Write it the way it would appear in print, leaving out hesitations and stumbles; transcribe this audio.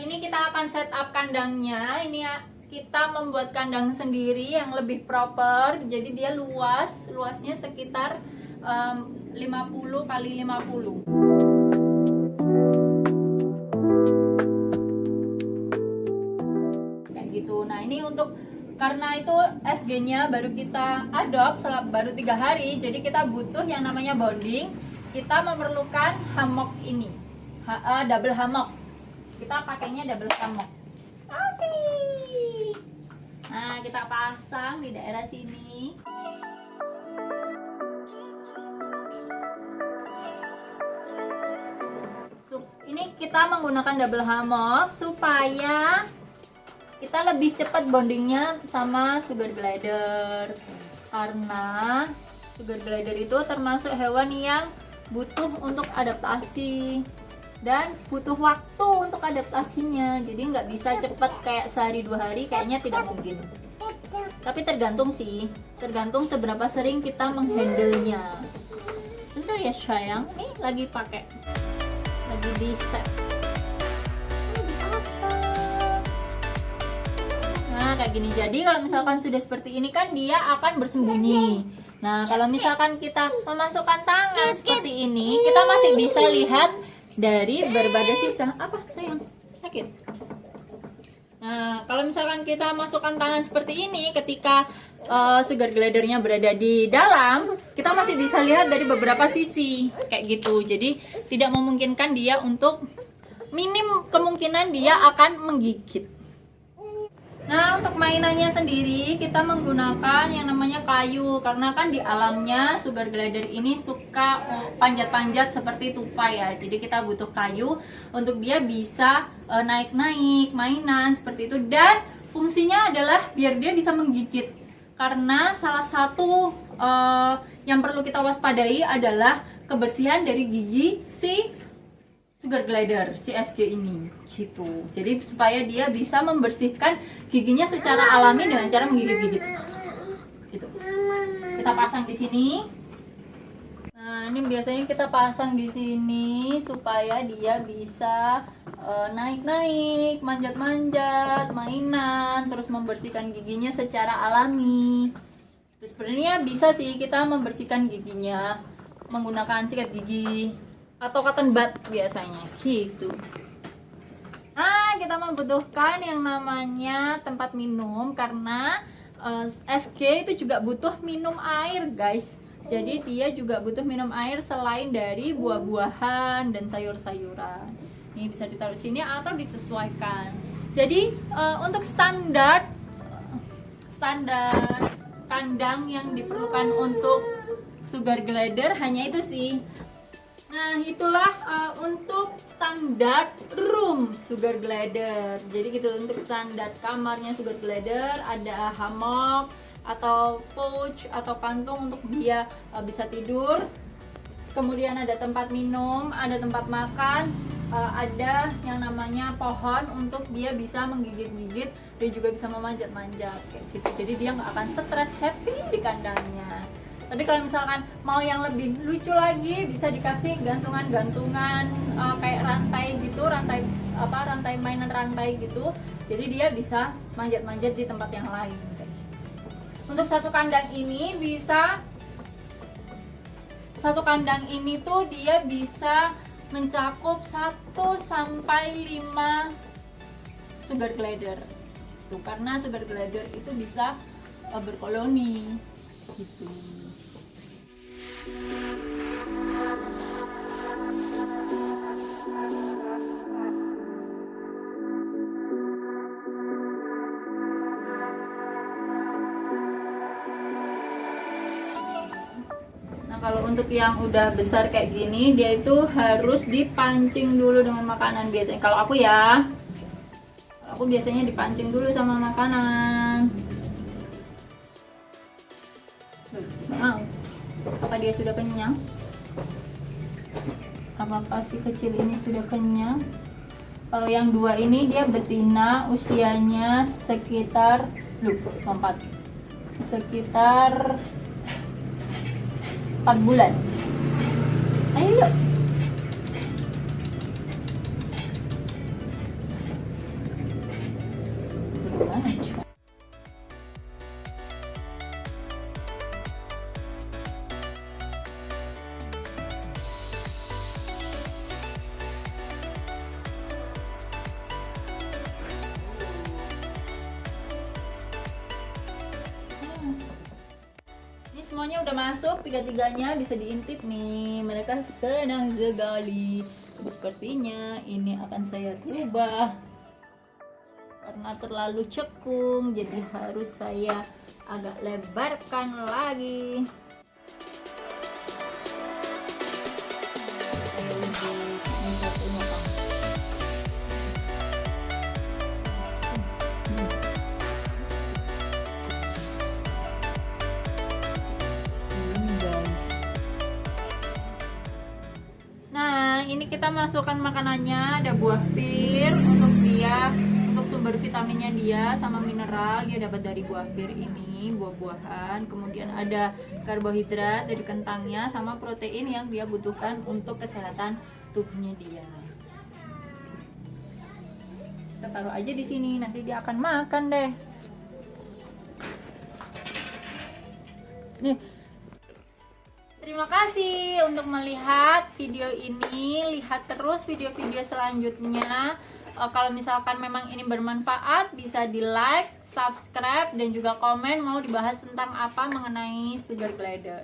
kali ini kita akan setup kandangnya. Ini ya, kita membuat kandang sendiri yang lebih proper. Jadi dia luasnya sekitar 50 kali 50. Kayak gitu. Nah, ini untuk karena itu SG-nya baru kita adopt baru 3 hari, jadi kita butuh yang namanya bonding. Kita memerlukan hammock ini, double hammock. Kita pakainya double hammock. Oke. Nah, kita pasang di daerah sini. Ini kita menggunakan double hammock supaya kita lebih cepat bondingnya sama sugar glider, karena sugar glider itu termasuk hewan yang butuh untuk adaptasi dan butuh waktu untuk adaptasinya. Jadi nggak bisa cepat kayak sehari 2 hari, kayaknya tidak mungkin. Tapi tergantung sih, tergantung seberapa sering kita menghandle-nya. Bentar ya sayang, ini lagi pakai, lagi di set. Nah, kayak gini. Jadi kalau misalkan sudah seperti ini kan dia akan bersembunyi. Nah, kalau misalkan kita memasukkan tangan seperti ini, kita masih bisa lihat dari berbagai sisa. Apa sayang? Sakit? Nah, kalau misalkan kita masukkan tangan seperti ini, ketika sugar glidernya berada di dalam, kita masih bisa lihat dari beberapa sisi kayak gitu. Jadi tidak memungkinkan dia untuk, minim kemungkinan dia akan menggigit. Nah, untuk mainannya sendiri kita menggunakan yang namanya kayu, karena kan di alamnya sugar glider ini suka panjat-panjat seperti tupai ya. Jadi kita butuh kayu untuk dia bisa naik-naik, mainan seperti itu. Dan fungsinya adalah biar dia bisa menggigit. Karena salah satu yang perlu kita waspadai adalah kebersihan dari gigi si sugar glider, si SG ini gitu. Jadi supaya dia bisa membersihkan giginya secara alami dengan cara menggigit-gigit. Gitu. Kita pasang di sini. Nah, ini biasanya kita pasang di sini supaya dia bisa naik-naik, manjat-manjat, mainan, terus membersihkan giginya secara alami. Terus sebenarnya bisa sih kita membersihkan giginya menggunakan sikat gigi atau cotton bud biasanya gitu. Nah, kita membutuhkan yang namanya tempat minum, karena SG itu juga butuh minum air guys. Jadi dia juga butuh minum air selain dari buah-buahan dan sayur-sayuran. Ini bisa ditaruh sini atau disesuaikan. Jadi untuk standar kandang yang diperlukan untuk sugar glider hanya itu sih. Nah, itulah untuk standar room sugar glider. Jadi gitu, untuk standar kamarnya sugar glider ada hammock atau pouch atau kantung untuk dia bisa tidur. Kemudian ada tempat minum, ada tempat makan, ada yang namanya pohon untuk dia bisa menggigit-gigit dan juga bisa memanjat-manjat kayak gitu. Jadi dia nggak akan stres, happy di kandangnya. Tapi kalau misalkan mau yang lebih lucu lagi, bisa dikasih gantungan-gantungan kayak rantai gitu, rantai mainan rantai gitu. Jadi dia bisa manjat-manjat di tempat yang lain. Untuk satu kandang ini tuh dia bisa mencakup 1 sampai 5 sugar glider. Tuh, karena sugar glider itu bisa berkoloni gitu. Nah, kalau untuk yang udah besar kayak gini, dia itu harus dipancing dulu dengan makanan biasanya. Kalau aku biasanya dipancing dulu sama makanan. Mau. Apakah dia sudah kenyang? Apakah si kecil ini sudah kenyang? Kalau yang 2 ini dia betina, usianya sekitar sekitar 4 bulan. Ayo yuk. Ini semuanya udah masuk, tiga-tiganya bisa diintip nih. Mereka senang sekali. Tapi sepertinya ini akan saya rubah karena terlalu cekung, jadi harus saya agak lebarkan lagi. Nah, ini kita masukkan makanannya, ada buah pir untuk dia, untuk sumber vitaminnya dia sama mineral dia dapat dari buah pir ini, buah-buahan. Kemudian ada karbohidrat dari kentangnya sama protein yang dia butuhkan untuk kesehatan tubuhnya dia. Kita taruh aja di sini, nanti dia akan makan deh. Nih. Terima kasih untuk melihat video ini. Lihat terus video-video selanjutnya. Kalau misalkan memang ini bermanfaat, bisa di like, subscribe, dan juga komen mau dibahas tentang apa mengenai sugar glider.